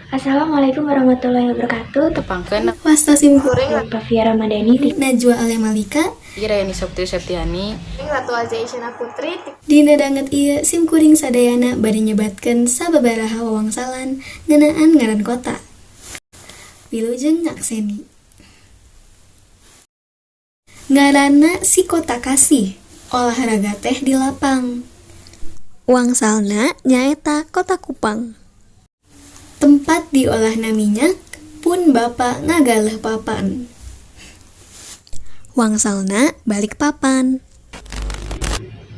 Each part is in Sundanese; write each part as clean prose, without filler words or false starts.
Assalamualaikum warahmatullahi wabarakatuh. Tepangkeun Wasta simkuring Pavia Ramadhani. Najwa Alemalika Irayani Saputri Septiani Ratu Aja Isyana Putri. Dina danget ieu simkuring sadayana bari nyebatkeun sababaraha wawangsalan ngeunaan ngaran kota. Wilujeng ngakseni. Ngaranna si Kota Kasih, olahraga teh di lapang. Wangsalna nyaeta Kota Kupang. Tempat diolahna minyak pun bapa ngagaleh papan. Wangsalna balik papan.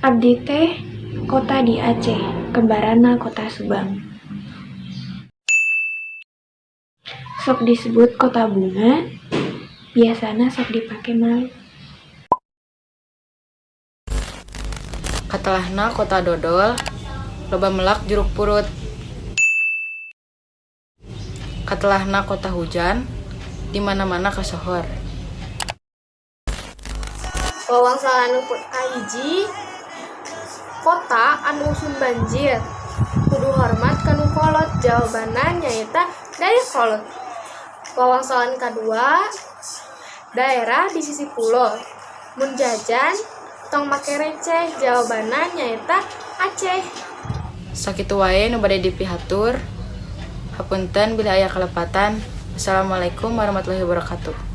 Abdi teh kota di Aceh, kembarana kota Subang. Sok disebut kota bunga, biasana sok dipake malih. Katelahna kota dodol, loba melak jeruk purut. Katelahna kota hujan, di mana-mana kasohor. Wawangsalan pun kahiji kota anu usun banjir. Kudu hormat kanu kolot, jawabanna nyaeta Dayakolot. Wawangsalan kadua daerah di sisi pulau. Mun jajan tong make receh, jawabanna nyaeta Aceh. Sakitu wae nu bade dipihatur. Hapunten bila aya kalepatan. Assalamualaikum warahmatullahi wabarakatuh.